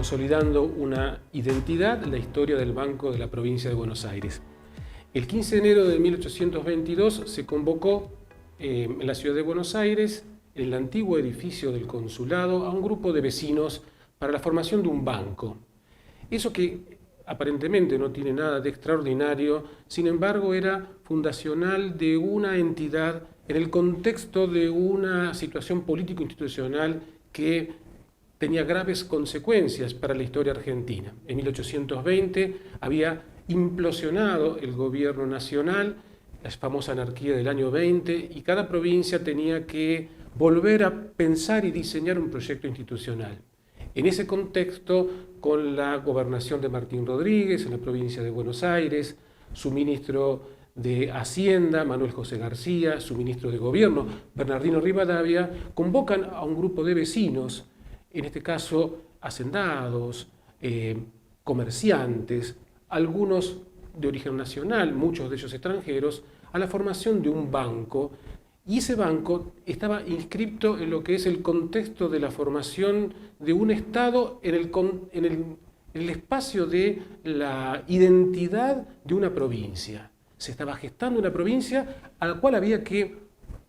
consolidando una identidad, la historia del Banco de la Provincia de Buenos Aires. El 15 de enero de 1822 se convocó en la ciudad de Buenos Aires, en el antiguo edificio del consulado, a un grupo de vecinos para la formación de un banco. Eso que aparentemente no tiene nada de extraordinario, sin embargo era fundacional de una entidad en el contexto de una situación político-institucional que tenía graves consecuencias para la historia argentina. En 1820 había implosionado el gobierno nacional, la famosa anarquía del año 20, y cada provincia tenía que volver a pensar y diseñar un proyecto institucional. En ese contexto, con la gobernación de Martín Rodríguez en la provincia de Buenos Aires, su ministro de Hacienda, Manuel José García, su ministro de Gobierno, Bernardino Rivadavia, convocan a un grupo de vecinos, en este caso hacendados, comerciantes, algunos de origen nacional, muchos de ellos extranjeros, a la formación de un banco. Y ese banco estaba inscripto en lo que es el contexto de la formación de un Estado en el espacio de la identidad de una provincia. Se estaba gestando una provincia a la cual había que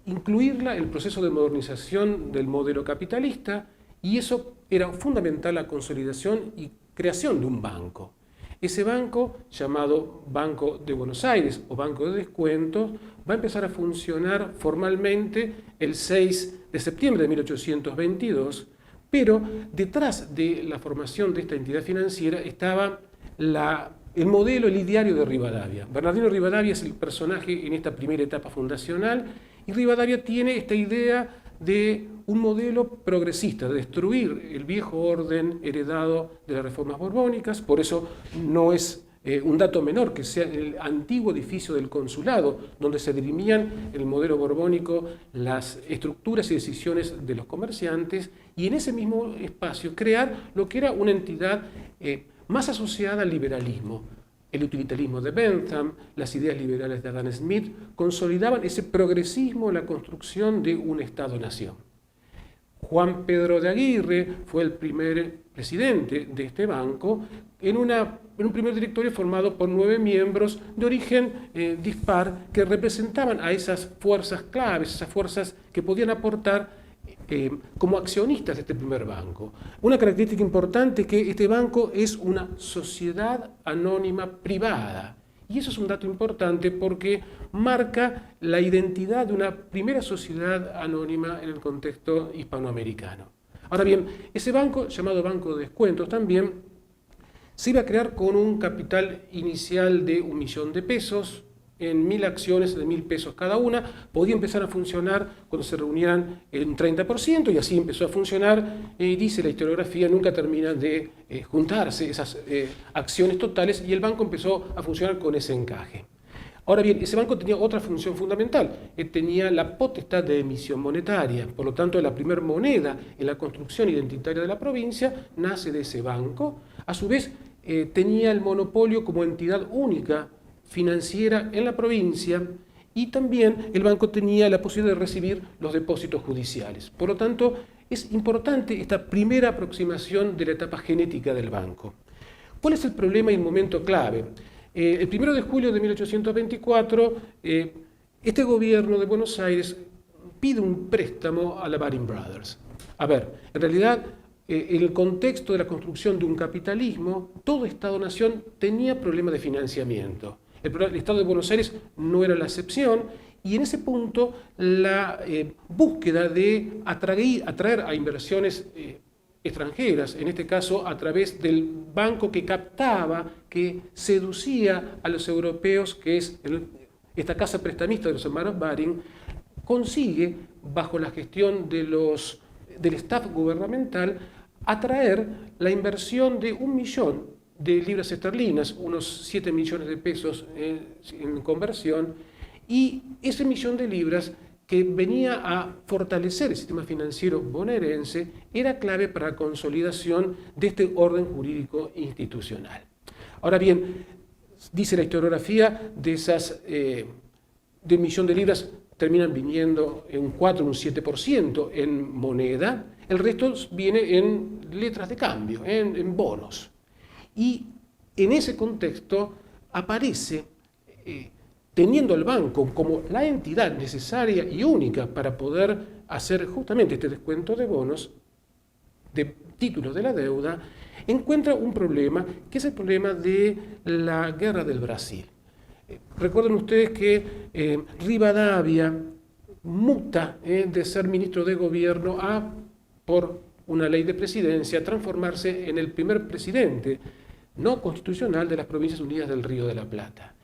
incluirla en el proceso de modernización del modelo capitalista, y eso era fundamental, la consolidación y creación de un banco. Ese banco, llamado Banco de Buenos Aires o Banco de Descuentos, va a empezar a funcionar formalmente el 6 de septiembre de 1822, pero detrás de la formación de esta entidad financiera estaba el modelo, el ideario de Rivadavia. Bernardino Rivadavia es el personaje en esta primera etapa fundacional, y Rivadavia tiene esta idea de un modelo progresista, de destruir el viejo orden heredado de las reformas borbónicas. Por eso no es un dato menor que sea el antiguo edificio del consulado, donde se dirimían en el modelo borbónico las estructuras y decisiones de los comerciantes, y en ese mismo espacio crear lo que era una entidad más asociada al liberalismo. El utilitarismo de Bentham, las ideas liberales de Adam Smith, consolidaban ese progresismo en la construcción de un Estado-nación. Juan Pedro de Aguirre fue el primer presidente de este banco, en un primer directorio formado por 9 miembros de origen dispar, que representaban a esas fuerzas claves, esas fuerzas que podían aportar como accionistas de este primer banco. Una característica importante es que este banco es una sociedad anónima privada. Y eso es un dato importante porque marca la identidad de una primera sociedad anónima en el contexto hispanoamericano. Ahora bien, ese banco, llamado Banco de Descuentos, también se iba a crear con un capital inicial de $1.000.000, en 1.000 acciones de 1.000 pesos cada una. Podía empezar a funcionar cuando se reunieran en 30%, y así empezó a funcionar. Dice la historiografía, nunca terminan de juntarse esas acciones totales, y el banco empezó a funcionar con ese encaje. Ahora bien, ese banco tenía otra función fundamental, tenía la potestad de emisión monetaria. Por lo tanto, la primera moneda en la construcción identitaria de la provincia nace de ese banco. A su vez, tenía el monopolio como entidad única financiera en la provincia, y también el banco tenía la posibilidad de recibir los depósitos judiciales. Por lo tanto, es importante esta primera aproximación de la etapa genética del banco. ¿Cuál es el problema y el momento clave? El 1 de julio de 1824, este gobierno de Buenos Aires pide un préstamo a la Baring Brothers. A ver, en realidad, en el contexto de la construcción de un capitalismo, todo Estado-nación tenía problemas de financiamiento. El Estado de Buenos Aires no era la excepción, y en ese punto la búsqueda de atraer a inversiones extranjeras, en este caso a través del banco que captaba, que seducía a los europeos, que es esta casa prestamista de los hermanos Baring, consigue, bajo la gestión del staff gubernamental, atraer la inversión de 1 millón de libras esterlinas, unos 7 millones de pesos en conversión, y ese 1 millón de libras que venía a fortalecer el sistema financiero bonaerense era clave para la consolidación de este orden jurídico institucional. Ahora bien, dice la historiografía, de 1 millón de libras, terminan viniendo en un 4, un 7% en moneda, el resto viene en letras de cambio, en bonos. Y en ese contexto aparece, teniendo al banco como la entidad necesaria y única para poder hacer justamente este descuento de bonos, de títulos de la deuda, encuentra un problema, que es el problema de la guerra del Brasil. Recuerden ustedes que Rivadavia muta de ser ministro de gobierno a, por una ley de presidencia, transformarse en el primer presidente no constitucional de las Provincias Unidas del Río de la Plata.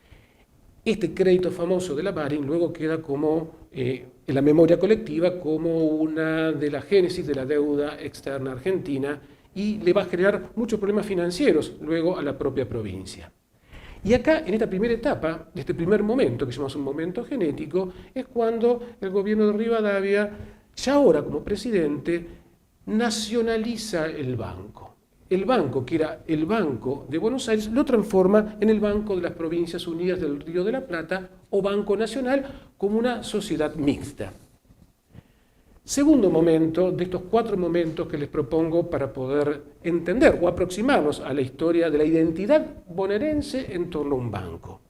Este crédito famoso de la Baring luego queda como, en la memoria colectiva, como una de las génesis de la deuda externa argentina y le va a generar muchos problemas financieros luego a la propia provincia. Y acá, en esta primera etapa, de este primer momento, que llamamos un momento genético, es cuando el gobierno de Rivadavia, ya ahora como presidente, nacionaliza el banco. El banco, que era el Banco de Buenos Aires, lo transforma en el Banco de las Provincias Unidas del Río de la Plata, o Banco Nacional, como una sociedad mixta. Segundo momento, de estos 4 momentos que les propongo para poder entender o aproximarnos a la historia de la identidad bonaerense en torno a un banco.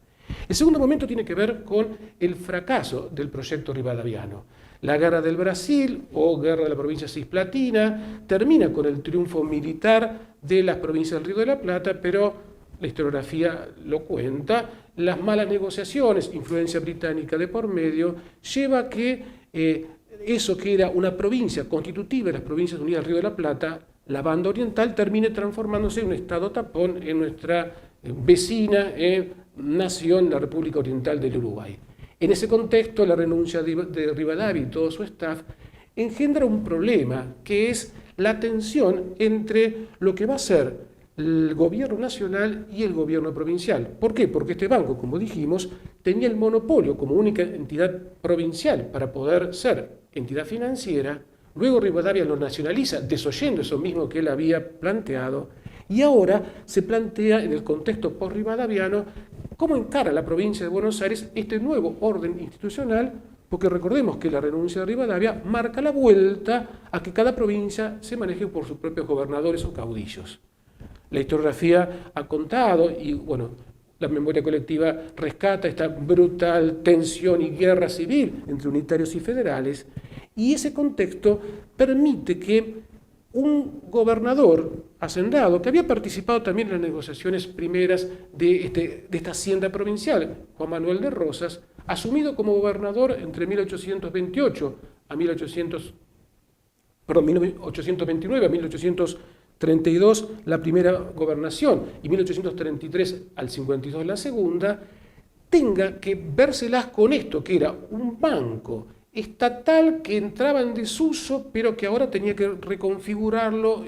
El segundo momento tiene que ver con el fracaso del proyecto rivadaviano. La guerra del Brasil, o guerra de la provincia cisplatina, termina con el triunfo militar de las provincias del Río de la Plata, pero la historiografía lo cuenta, las malas negociaciones, influencia británica de por medio, lleva a que eso que era una provincia constitutiva de las Provincias Unidas del Río de la Plata, la banda oriental, termine transformándose en un estado tapón en nuestra vecina nación, la República Oriental del Uruguay. En ese contexto, la renuncia de Rivadavia y todo su staff engendra un problema, que es la tensión entre lo que va a ser el gobierno nacional y el gobierno provincial. ¿Por qué? Porque este banco, como dijimos, tenía el monopolio como única entidad provincial para poder ser entidad financiera. Luego Rivadavia lo nacionaliza, desoyendo eso mismo que él había planteado, y ahora se plantea en el contexto post-rivadaviano cómo encara la provincia de Buenos Aires este nuevo orden institucional, porque recordemos que la renuncia de Rivadavia marca la vuelta a que cada provincia se maneje por sus propios gobernadores o caudillos. La historiografía ha contado, y bueno, la memoria colectiva rescata esta brutal tensión y guerra civil entre unitarios y federales, y ese contexto permite que un gobernador hacendado, que había participado también en las negociaciones primeras de esta hacienda provincial, Juan Manuel de Rosas, asumido como gobernador entre 1828 a 1829 a 1832 la primera gobernación y 1833 al 52 la segunda, tenga que vérselas con esto, que era un banco estatal que entraba en desuso, pero que ahora tenía que reconfigurarlo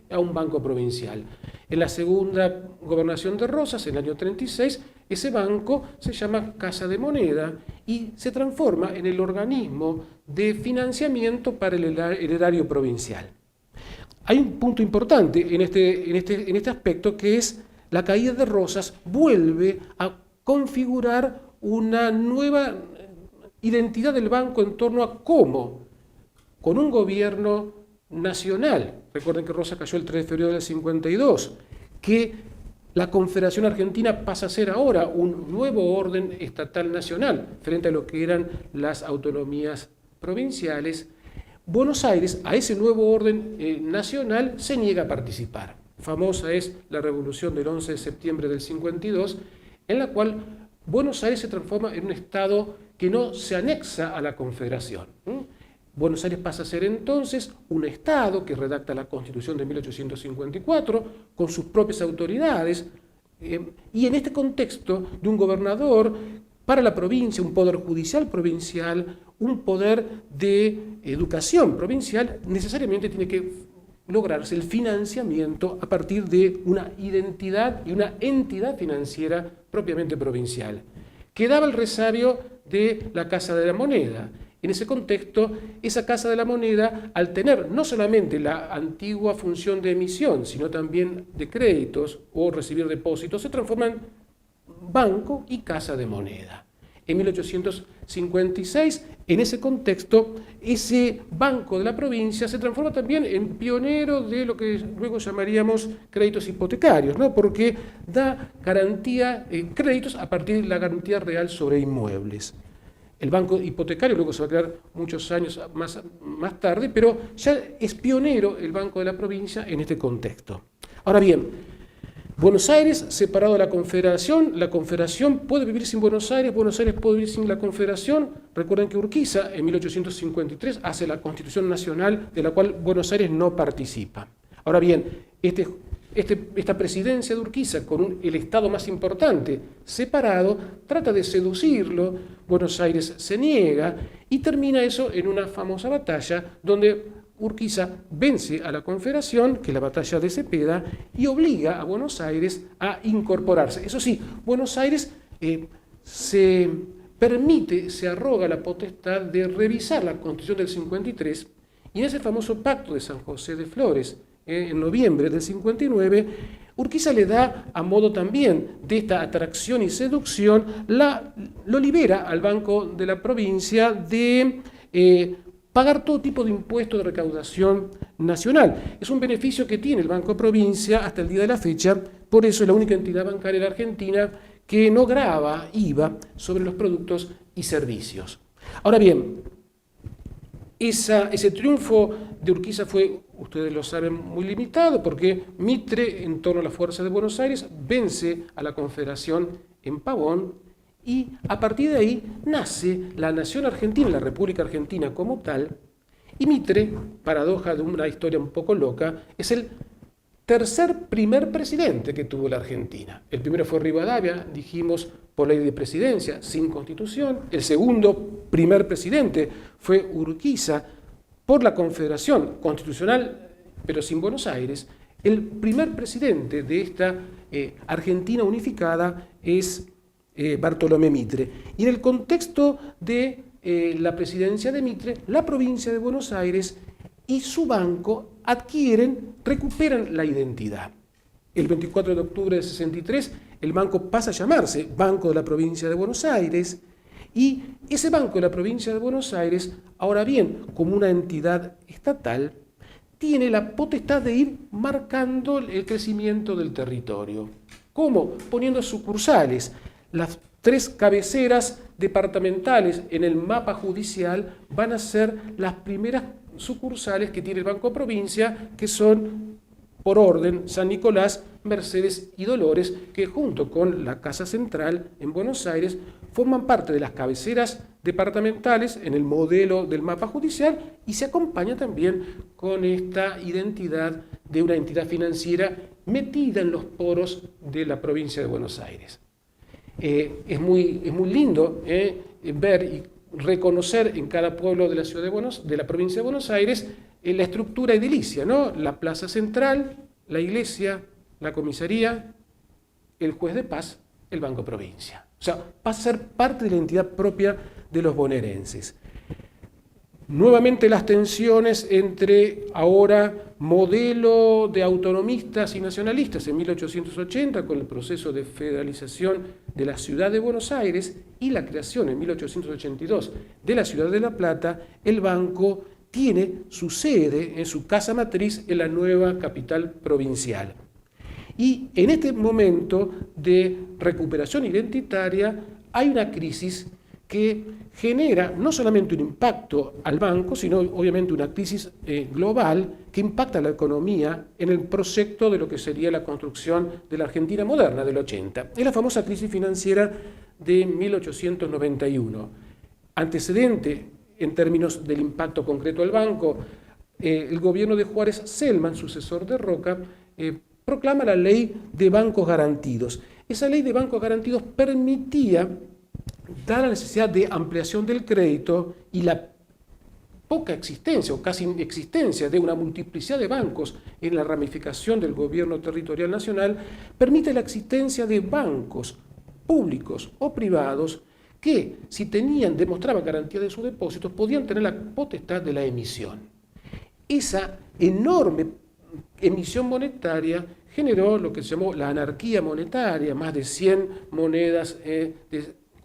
a un banco provincial. En la segunda gobernación de Rosas, en el año 36, ese banco se llama Casa de Moneda y se transforma en el organismo de financiamiento para el erario provincial. Hay un punto importante en este aspecto, que es la caída de Rosas vuelve a configurar una nueva identidad del banco en torno a cómo, con un gobierno nacional, recuerden que Rosas cayó el 3 de febrero del 52, que la Confederación Argentina pasa a ser ahora un nuevo orden estatal nacional frente a lo que eran las autonomías provinciales. Buenos Aires, a ese nuevo orden nacional, se niega a participar. Famosa es la revolución del 11 de septiembre del 52, en la cual Buenos Aires se transforma en un estado que no se anexa a la Confederación. Buenos Aires pasa a ser entonces un estado que redacta la Constitución de 1854 con sus propias autoridades, y en este contexto de un gobernador para la provincia, un poder judicial provincial, un poder de educación provincial, necesariamente tiene que lograrse el financiamiento a partir de una identidad y una entidad financiera propiamente provincial. Quedaba el resabio de la Casa de la Moneda. En ese contexto, esa Casa de la Moneda, al tener no solamente la antigua función de emisión, sino también de créditos o recibir depósitos, se transforma en banco y Casa de Moneda. en 1856. En ese contexto, ese banco de la provincia se transforma también en pionero de lo que luego llamaríamos créditos hipotecarios, ¿no? Porque da garantía, créditos a partir de la garantía real sobre inmuebles. El banco hipotecario luego se va a crear muchos años más tarde, pero ya es pionero el Banco de la Provincia en este contexto. Ahora bien, Buenos Aires separado de la Confederación puede vivir sin Buenos Aires puede vivir sin la Confederación. Recuerden que Urquiza en 1853 hace la Constitución Nacional de la cual Buenos Aires no participa. Ahora bien, esta presidencia de Urquiza con el Estado más importante separado trata de seducirlo, Buenos Aires se niega y termina eso en una famosa batalla donde Urquiza vence a la Confederación, que es la batalla de Cepeda, y obliga a Buenos Aires a incorporarse. Eso sí, Buenos Aires se arroga la potestad de revisar la Constitución del 53, y en ese famoso pacto de San José de Flores, en noviembre del 59, Urquiza le da, a modo también de esta atracción y seducción, lo libera al Banco de la Provincia de pagar todo tipo de impuestos de recaudación nacional. Es un beneficio que tiene el Banco Provincia hasta el día de la fecha, por eso es la única entidad bancaria de la Argentina que no grava IVA sobre los productos y servicios. Ahora bien, ese triunfo de Urquiza fue, ustedes lo saben, muy limitado, porque Mitre, en torno a la fuerza de Buenos Aires, vence a la Confederación en Pavón, y a partir de ahí nace la nación argentina, la República Argentina como tal, y Mitre, paradoja de una historia un poco loca, es el primer presidente que tuvo la Argentina. El primero fue Rivadavia, dijimos, por ley de presidencia, sin constitución. El segundo primer presidente fue Urquiza, por la Confederación Constitucional, pero sin Buenos Aires. El primer presidente de esta Argentina unificada es Bartolomé Mitre. Y en el contexto de la presidencia de Mitre, la provincia de Buenos Aires y su banco recuperan la identidad. El 24 de octubre de 63, el banco pasa a llamarse Banco de la Provincia de Buenos Aires, y ese Banco de la Provincia de Buenos Aires, ahora bien, como una entidad estatal, tiene la potestad de ir marcando el crecimiento del territorio. ¿Cómo? Poniendo sucursales. Las 3 cabeceras departamentales en el mapa judicial van a ser las primeras sucursales que tiene el Banco Provincia, que son, por orden, San Nicolás, Mercedes y Dolores, que junto con la Casa Central en Buenos Aires forman parte de las cabeceras departamentales en el modelo del mapa judicial, y se acompaña también con esta identidad de una entidad financiera metida en los poros de la provincia de Buenos Aires. Es muy lindo ver y reconocer en cada pueblo de la provincia de Buenos Aires la estructura edilicia, ¿no? La plaza central, la iglesia, la comisaría, el juez de paz, el Banco Provincia. O sea, pasa a ser parte de la entidad propia de los bonaerenses. Nuevamente las tensiones entre ahora modelo de autonomistas y nacionalistas en 1880 con el proceso de federalización de la ciudad de Buenos Aires y la creación en 1882 de la ciudad de La Plata. El banco tiene su sede en su casa matriz en la nueva capital provincial. Y en este momento de recuperación identitaria hay una crisis que genera no solamente un impacto al banco, sino obviamente una crisis global que impacta a la economía en el proyecto de lo que sería la construcción de la Argentina moderna del 80. Es la famosa crisis financiera de 1891. Antecedente en términos del impacto concreto al banco, el gobierno de Juárez Celman, sucesor de Roca, proclama la ley de bancos garantidos. Esa ley de bancos garantidos permitía, dada la necesidad de ampliación del crédito y la poca existencia o casi inexistencia de una multiplicidad de bancos en la ramificación del gobierno territorial nacional, permite la existencia de bancos públicos o privados que, si demostraban garantía de sus depósitos, podían tener la potestad de la emisión. Esa enorme emisión monetaria generó lo que se llamó la anarquía monetaria, más de 100 monedas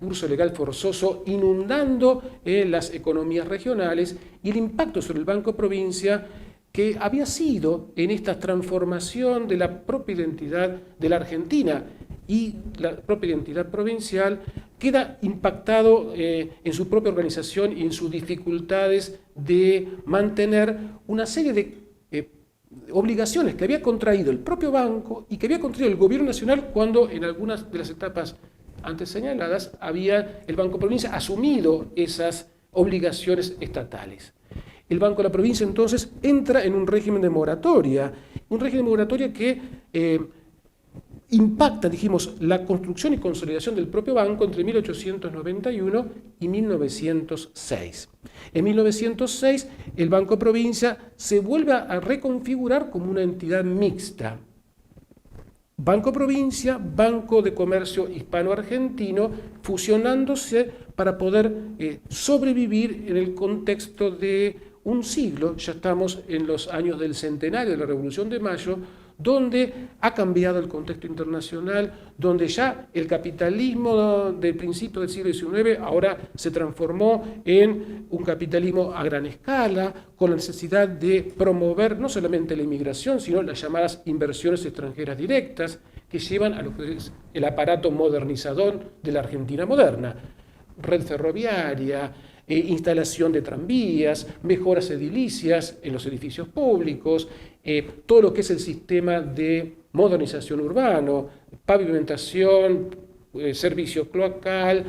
curso legal forzoso inundando las economías regionales, y el impacto sobre el Banco Provincia, que había sido en esta transformación de la propia identidad de la Argentina y la propia identidad provincial, queda impactado en su propia organización y en sus dificultades de mantener una serie de obligaciones que había contraído el propio banco y que había contraído el gobierno nacional cuando en algunas de las etapas antes señaladas había el Banco Provincia asumido esas obligaciones estatales. El Banco de la Provincia entonces entra en un régimen de moratoria que impacta, dijimos, la construcción y consolidación del propio banco entre 1891 y 1906. En 1906 el Banco Provincia se vuelve a reconfigurar como una entidad mixta. Banco Provincia, Banco de Comercio Hispano-Argentino, fusionándose para poder sobrevivir en el contexto de un siglo, ya estamos en los años del centenario de la Revolución de Mayo, donde ha cambiado el contexto internacional, donde ya el capitalismo del principio del siglo XIX ahora se transformó en un capitalismo a gran escala, con la necesidad de promover no solamente la inmigración, sino las llamadas inversiones extranjeras directas, que llevan a lo que es el aparato modernizador de la Argentina moderna. Red ferroviaria, instalación de tranvías, mejoras edilicias en los edificios públicos, todo lo que es el sistema de modernización urbano, pavimentación, servicio cloacal,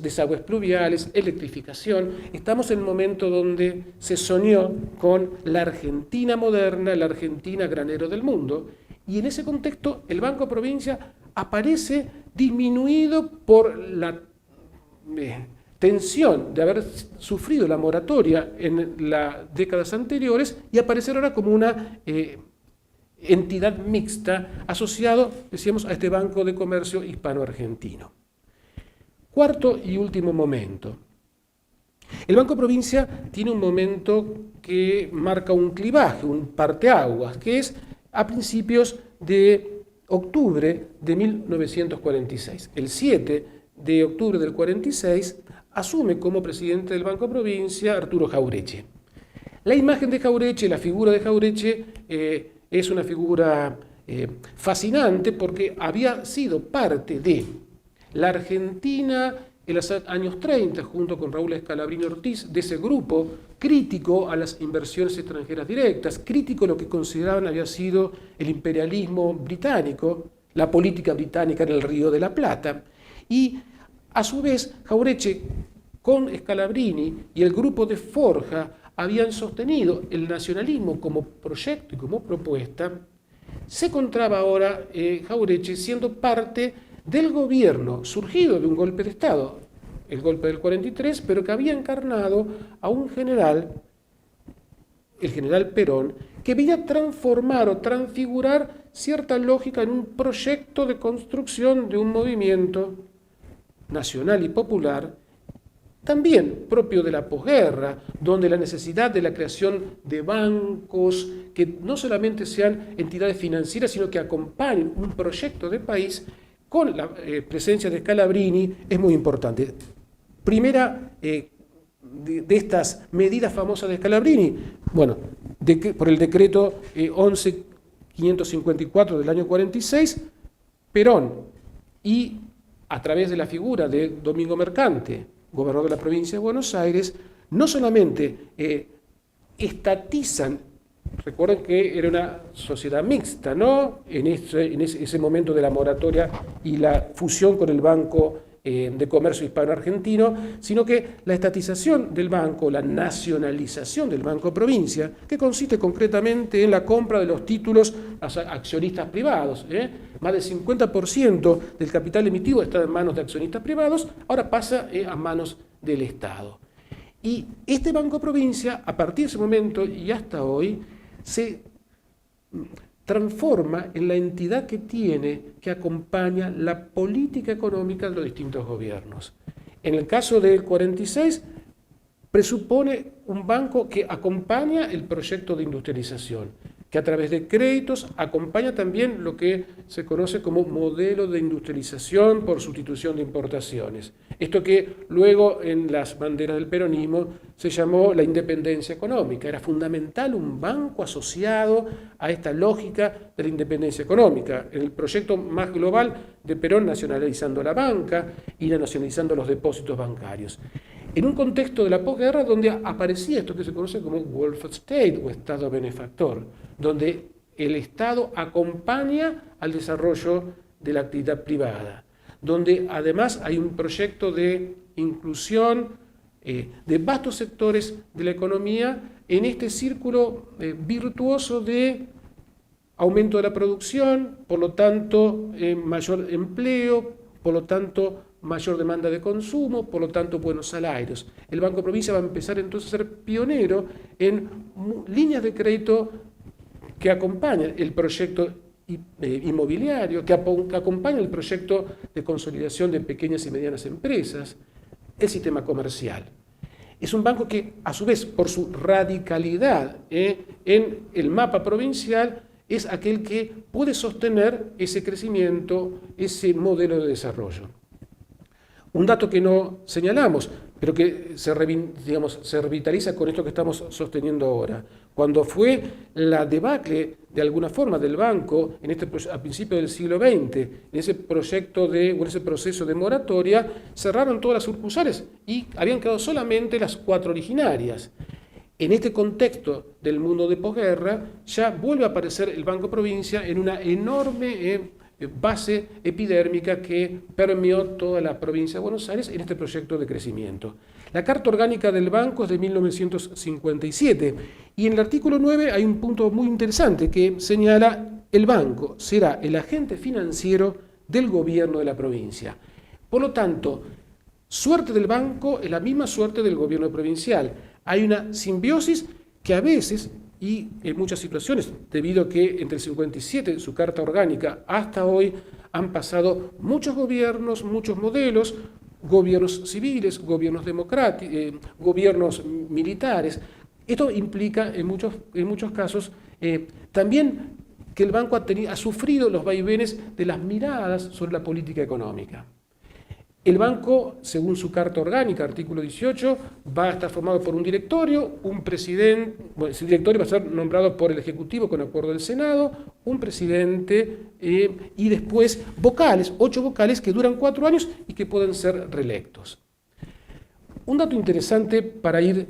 desagües pluviales, electrificación. Estamos en el momento donde se soñó con la Argentina moderna, la Argentina granero del mundo, y en ese contexto el Banco Provincia aparece disminuido por la tensión de haber sufrido la moratoria en las décadas anteriores y aparecer ahora como una entidad mixta asociado, decíamos, a este Banco de Comercio Hispano-Argentino. Cuarto y último momento. El Banco Provincia tiene un momento que marca un clivaje, un parteaguas, que es a principios de octubre de 1946. El 7 de octubre del 46 asume como presidente del Banco Provincia Arturo Jauretche. La imagen de Jauretche, la figura de Jauretche, es una figura fascinante porque había sido parte de la Argentina en los años 30, junto con Raúl Scalabrini Ortiz, de ese grupo crítico a las inversiones extranjeras directas, crítico a lo que consideraban había sido el imperialismo británico, la política británica en el Río de la Plata. Y a su vez, Jauretche, con Scalabrini y el grupo de Forja, habían sostenido el nacionalismo como proyecto y como propuesta. Se encontraba ahora Jauretche siendo parte del gobierno surgido de un golpe de Estado, el golpe del 43, pero que había encarnado a un general, el general Perón, que veía transformar o transfigurar cierta lógica en un proyecto de construcción de un movimiento nacional y popular, también propio de la posguerra, donde la necesidad de la creación de bancos que no solamente sean entidades financieras, sino que acompañen un proyecto de país, con la presencia de Scalabrini, es muy importante. Primera de estas medidas famosas de Scalabrini, bueno, por el decreto 11.554 del año 46, Perón, y a través de la figura de Domingo Mercante, gobernador de la provincia de Buenos Aires, no solamente estatizan, recuerden que era una sociedad mixta, ¿no? En ese momento de la moratoria y la fusión con el Banco de Comercio Hispano-Argentino, sino que la estatización del banco, la nacionalización del Banco Provincia, que consiste concretamente en la compra de los títulos a accionistas privados. Más del 50% del capital emitido está en manos de accionistas privados, ahora pasa a manos del Estado. Y este Banco Provincia, a partir de ese momento y hasta hoy, se transforma en la entidad que acompaña la política económica de los distintos gobiernos. En el caso del 46, presupone un banco que acompaña el proyecto de industrialización, que a través de créditos acompaña también lo que se conoce como modelo de industrialización por sustitución de importaciones. Esto que luego en las banderas del peronismo se llamó la independencia económica. Era fundamental un banco asociado a esta lógica de la independencia económica. En el proyecto más global de Perón, nacionalizando la banca y nacionalizando los depósitos bancarios. En un contexto de la posguerra donde aparecía esto que se conoce como welfare state o Estado benefactor, donde el Estado acompaña al desarrollo de la actividad privada, donde además hay un proyecto de inclusión de vastos sectores de la economía en este círculo virtuoso de aumento de la producción, por lo tanto mayor empleo, por lo tanto mayor demanda de consumo, por lo tanto buenos salarios. El Banco Provincia va a empezar entonces a ser pionero en líneas de crédito que acompañan el proyecto inmobiliario, que acompañan el proyecto de consolidación de pequeñas y medianas empresas, el sistema comercial. Es un banco que, a su vez, por su radicalidad en el mapa provincial, es aquel que puede sostener ese crecimiento, ese modelo de desarrollo. Un dato que no señalamos, pero que se revitaliza con esto que estamos sosteniendo ahora. Cuando fue la debacle, de alguna forma, del banco a principios del siglo XX, en ese proceso de moratoria, cerraron todas las sucursales y habían quedado solamente las 4 originarias. En este contexto del mundo de posguerra, ya vuelve a aparecer el Banco Provincia en una enorme base epidérmica que permeó toda la provincia de Buenos Aires en este proyecto de crecimiento. La Carta Orgánica del Banco es de 1957 y en el artículo 9 hay un punto muy interesante que señala: el banco será el agente financiero del gobierno de la provincia. Por lo tanto, suerte del banco es la misma suerte del gobierno provincial. Hay una simbiosis que a veces, y en muchas situaciones, debido a que entre el 57, su Carta Orgánica, hasta hoy, han pasado muchos gobiernos, muchos modelos, gobiernos civiles, gobiernos democráticos, gobiernos militares. Esto implica, en muchos casos, también que el banco ha sufrido los vaivenes de las miradas sobre la política económica. El banco, según su Carta Orgánica, artículo 18, va a estar formado por un directorio, un presidente, bueno, ese directorio va a ser nombrado por el Ejecutivo con acuerdo del Senado, un presidente y después vocales, 8 vocales que duran 4 años y que pueden ser reelectos. Un dato interesante para ir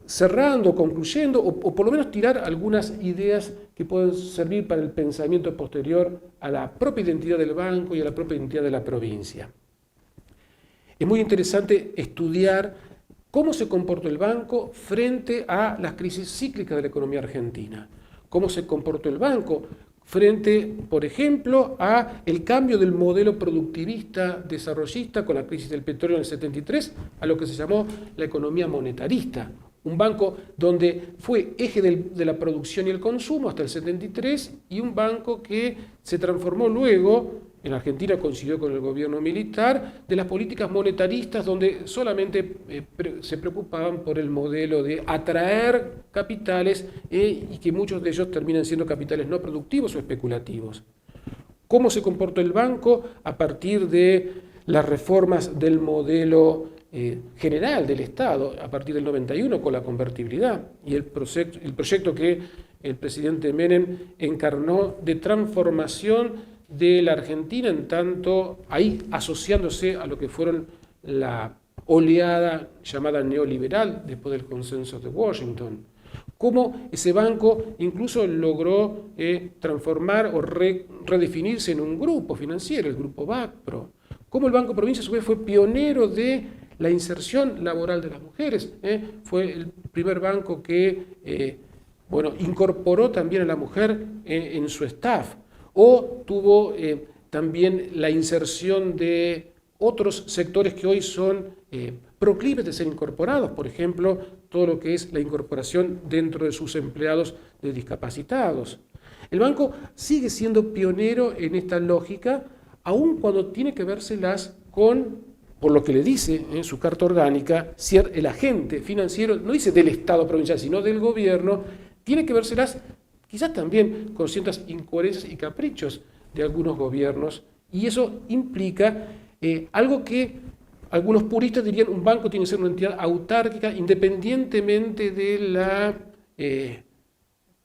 cerrando, concluyendo, o por lo menos tirar algunas ideas que pueden servir para el pensamiento posterior a la propia identidad del banco y a la propia identidad de la provincia. Es muy interesante estudiar cómo se comportó el banco frente a las crisis cíclicas de la economía argentina. Cómo se comportó el banco frente, por ejemplo, a el cambio del modelo productivista desarrollista con la crisis del petróleo en el 73 a lo que se llamó la economía monetarista. Un banco donde fue eje de la producción y el consumo hasta el 73 y un banco que se transformó luego, en Argentina coincidió con el gobierno militar, de las políticas monetaristas donde solamente se preocupaban por el modelo de atraer capitales y que muchos de ellos terminan siendo capitales no productivos o especulativos. ¿Cómo se comportó el banco a partir de las reformas del modelo general del Estado a partir del 91 con la convertibilidad y el proyecto que el presidente Menem encarnó de transformación de la Argentina, en tanto ahí asociándose a lo que fueron la oleada llamada neoliberal después del consenso de Washington? Cómo ese banco incluso logró transformar o redefinirse en un grupo financiero, el grupo BACPRO. Cómo el Banco Provincia a su vez fue pionero de la inserción laboral de las mujeres. Fue el primer banco que incorporó también a la mujer en su staff. O tuvo también la inserción de otros sectores que hoy son proclives de ser incorporados. Por ejemplo, todo lo que es la incorporación dentro de sus empleados de discapacitados. El banco sigue siendo pionero en esta lógica, aun cuando tiene que vérselas con, por lo que le dice en su Carta Orgánica, ser el agente financiero, no dice del Estado provincial, sino del gobierno, tiene que vérselas quizás también con ciertas incoherencias y caprichos de algunos gobiernos, y eso implica algo que algunos puristas dirían: un banco tiene que ser una entidad autárquica independientemente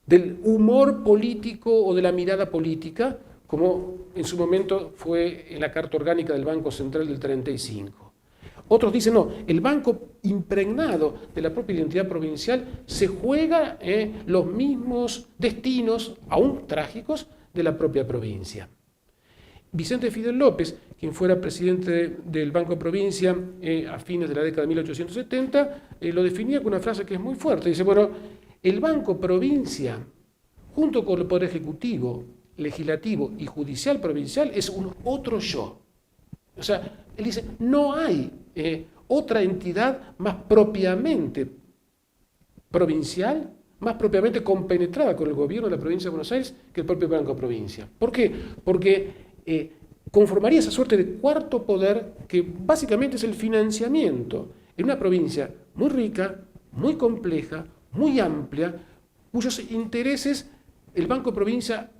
del humor político o de la mirada política, como en su momento fue en la Carta Orgánica del Banco Central del 35. Otros dicen: no, el banco, impregnado de la propia identidad provincial, se juega los mismos destinos, aún trágicos, de la propia provincia. Vicente Fidel López, quien fuera presidente del Banco Provincia a fines de la década de 1870, lo definía con una frase que es muy fuerte. Dice: bueno, el Banco Provincia, junto con el Poder Ejecutivo, Legislativo y Judicial Provincial, es un otro yo. O sea, él dice: no hay otra entidad más propiamente provincial, más propiamente compenetrada con el gobierno de la provincia de Buenos Aires que el propio Banco Provincia. ¿Por qué? Porque conformaría esa suerte de cuarto poder que básicamente es el financiamiento en una provincia muy rica, muy compleja, muy amplia, cuyos intereses el Banco Provincia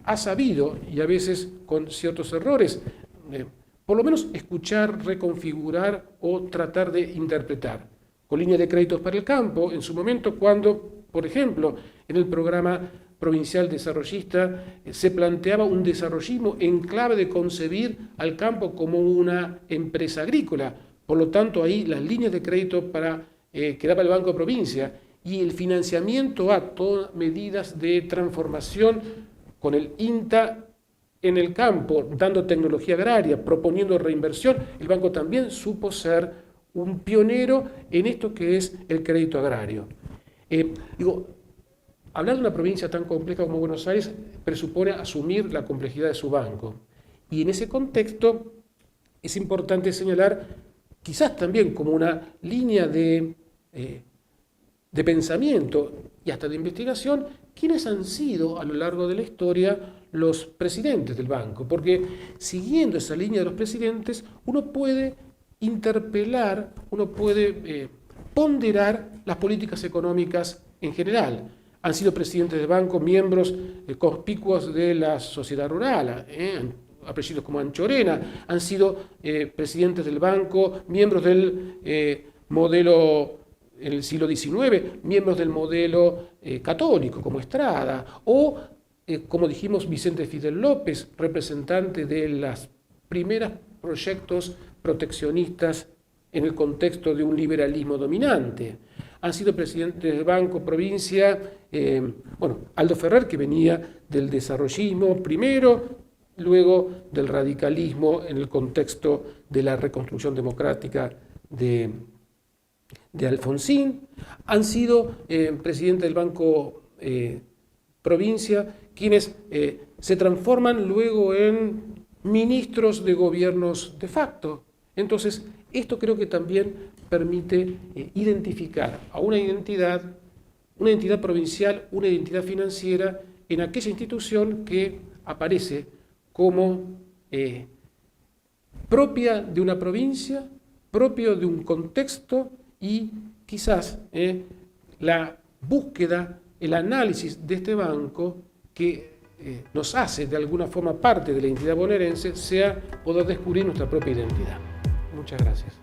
ha sabido, y a veces con ciertos errores, por lo menos escuchar, reconfigurar o tratar de interpretar. Con líneas de créditos para el campo, en su momento cuando, por ejemplo, en el programa provincial desarrollista se planteaba un desarrollismo en clave de concebir al campo como una empresa agrícola. Por lo tanto, ahí las líneas de crédito que daba el Banco Provincia y el financiamiento a todas medidas de transformación con el INTA en el campo, dando tecnología agraria, proponiendo reinversión, el banco también supo ser un pionero en esto que es el crédito agrario. Hablar de una provincia tan compleja como Buenos Aires presupone asumir la complejidad de su banco. Y en ese contexto es importante señalar, quizás también como una línea de pensamiento y hasta de investigación, quiénes han sido a lo largo de la historia los presidentes del banco. Porque siguiendo esa línea de los presidentes, uno puede interpelar, uno puede ponderar las políticas económicas en general. Han sido presidentes del banco miembros conspicuos de la sociedad rural, apellidos como Anchorena. Han sido presidentes del banco miembros del modelo en el siglo XIX, miembros del modelo católico como Estrada, o como dijimos, Vicente Fidel López, representante de los primeros proyectos proteccionistas en el contexto de un liberalismo dominante. Han sido presidentes del Banco Provincia, Aldo Ferrer, que venía del desarrollismo primero, luego del radicalismo en el contexto de la reconstrucción democrática de Alfonsín. Han sido presidentes del Banco Provincia, quienes se transforman luego en ministros de gobiernos de facto. Entonces, esto creo que también permite identificar a una identidad provincial, una identidad financiera en aquella institución que aparece como propia de una provincia, propio de un contexto y quizás la búsqueda, el análisis de este banco que nos hace de alguna forma parte de la identidad bonaerense sea poder descubrir nuestra propia identidad. Muchas gracias.